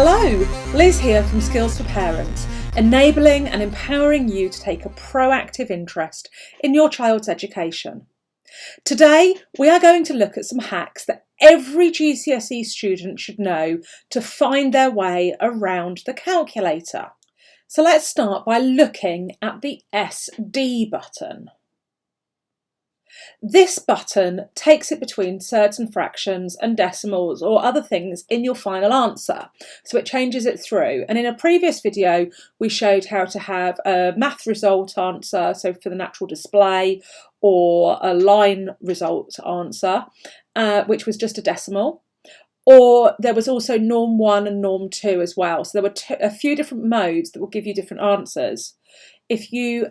Hello, Liz here from Skills for Parents, enabling and empowering you to take a proactive interest in your child's education. Today, we are going to look at some hacks that every GCSE student should know to find their way around the calculator. So let's start by looking at the SD button. This button takes it between surds and fractions and decimals or other things in your final answer. So it changes it through. And in a previous video, we showed how to have a math result answer, so for the natural display, or a line result answer, which was just a decimal. Or there was also norm 1 and norm 2 as well. So there were a few different modes that will give you different answers. If you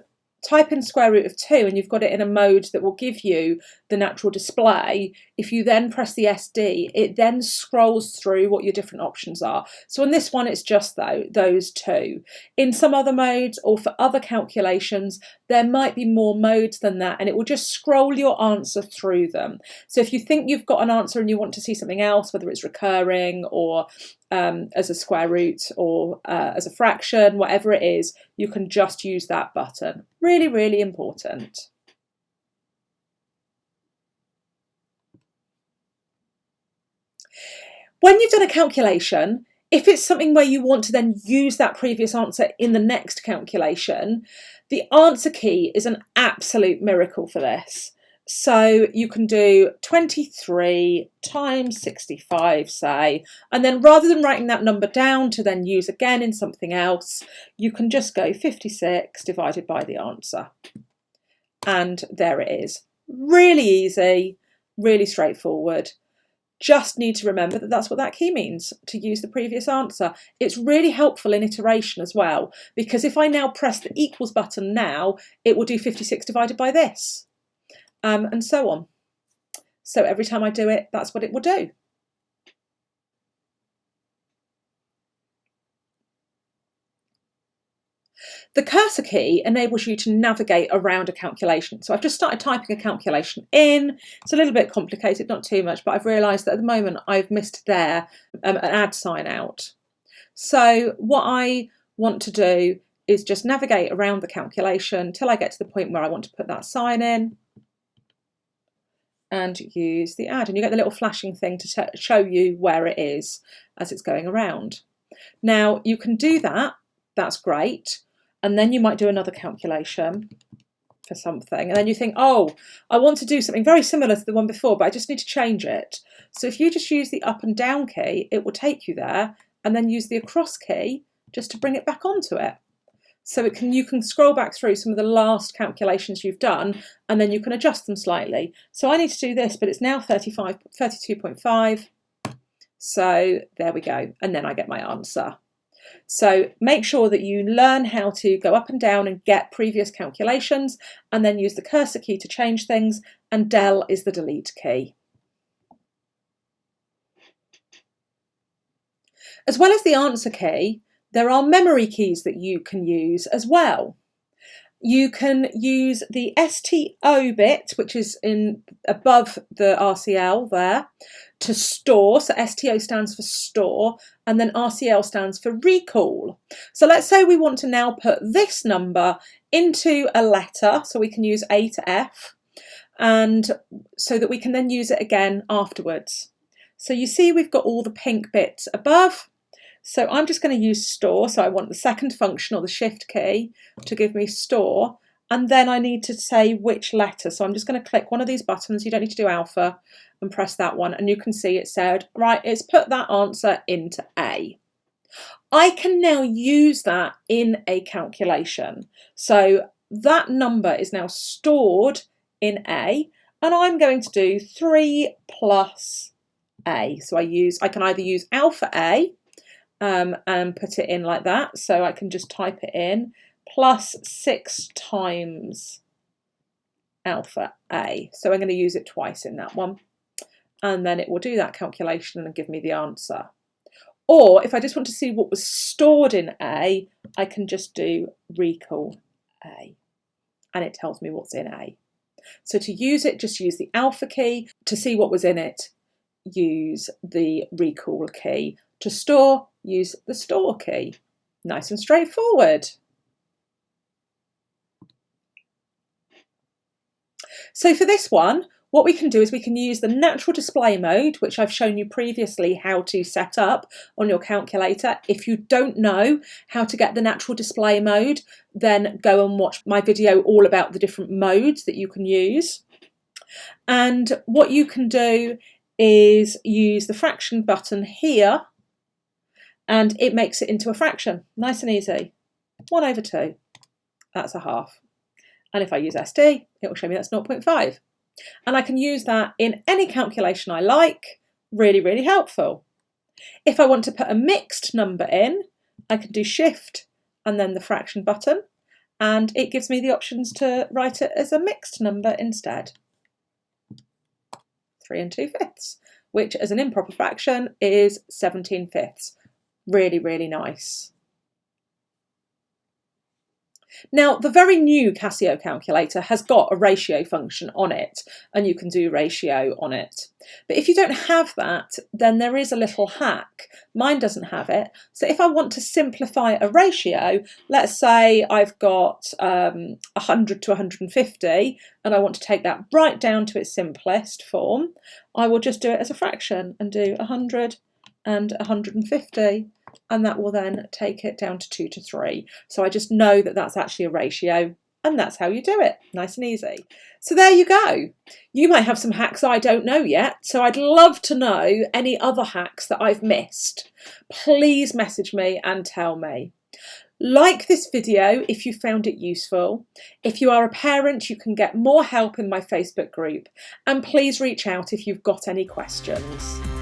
type in square root of 2 and you've got it in a mode that will give you the natural display, if you then press the SD, it then scrolls through what your different options are. So on this one, it's just those two. In some other modes or for other calculations, there might be more modes than that, and it will just scroll your answer through them. So if you think you've got an answer and you want to see something else, whether it's recurring or as a square root or as a fraction, whatever it is, you can just use that button. Really, really important. When you've done a calculation, if it's something where you want to then use that previous answer in the next calculation, the answer key is an absolute miracle for this. So you can do 23 times 65, say, and then rather than writing that number down to then use again in something else, you can just go 56 divided by the answer. And there it is. Really easy, really straightforward. Just need to remember that that's what that key means, to use the previous answer. It's really helpful in iteration as well, because if I now press the equals button now, it will do 56 divided by this. And so on. So every time I do it, that's what it will do. The cursor key enables you to navigate around a calculation. So I've just started typing a calculation in. It's a little bit complicated, not too much, but I've realised that at the moment I've missed there an add sign out. So what I want to do is just navigate around the calculation till I get to the point where I want to put that sign in and use the add. And you get the little flashing thing to show you where it is as it's going around. Now you can do that, that's great. And then you might do another calculation for something. And then you think, oh, I want to do something very similar to the one before, but I just need to change it. So if you just use the up and down key, it will take you there, and then use the across key just to bring it back onto it. So you can scroll back through some of the last calculations you've done, and then you can adjust them slightly. So I need to do this, but it's now 32.5. So there we go. And then I get my answer. So make sure that you learn how to go up and down and get previous calculations, and then use the cursor key to change things, and del is the delete key. As well as the answer key, there are memory keys that you can use as well. You can use the STO bit, which is above the RCL there, to store. So STO stands for store, and then RCL stands for recall. So let's say we want to now put this number into a letter, so we can use A to F, and so that we can then use it again afterwards. So you see we've got all the pink bits above. So I'm just going to use store. So I want the second function, or the shift key, to give me store. And then I need to say which letter. So I'm just going to click one of these buttons. You don't need to do alpha, and press that one. And you can see it said, right, it's put that answer into A. I can now use that in a calculation. So that number is now stored in A. And I'm going to do 3 plus A. So I can either use alpha A, and put it in like that. So I can just type it in, plus 6 times alpha A. So I'm going to use it twice in that one. And then it will do that calculation and give me the answer. Or if I just want to see what was stored in A, I can just do recall A. And it tells me what's in A. So to use it, just use the alpha key. To see what was in it, use the recall key. To store, use the store key. Nice and straightforward. So for this one, what we can do is we can use the natural display mode, which I've shown you previously how to set up on your calculator. If you don't know how to get the natural display mode, then go and watch my video all about the different modes that you can use. And what you can do is use the fraction button here, and it makes it into a fraction. Nice and easy. 1/2. That's a half. And if I use SD, it will show me that's 0.5. And I can use that in any calculation I like. Really, really helpful. If I want to put a mixed number in, I can do Shift and then the fraction button, and it gives me the options to write it as a mixed number instead. 3 2/5, which as an improper fraction is 17/5. Really, really nice. Now, the very new Casio calculator has got a ratio function on it, and you can do ratio on it. But if you don't have that, then there is a little hack. Mine doesn't have it. So if I want to simplify a ratio, let's say I've got 100 to 150, and I want to take that right down to its simplest form, I will just do it as a fraction and do 100 and 150. And that will then take it down to 2 to 3. So I just know that that's actually a ratio, and that's how you do it. Nice and easy. So there you go. You might have some hacks I don't know yet, so I'd love to know any other hacks that I've missed. Please message me and tell me. Like this video if you found it useful. If you are a parent, you can get more help in my Facebook group, and please reach out if you've got any questions.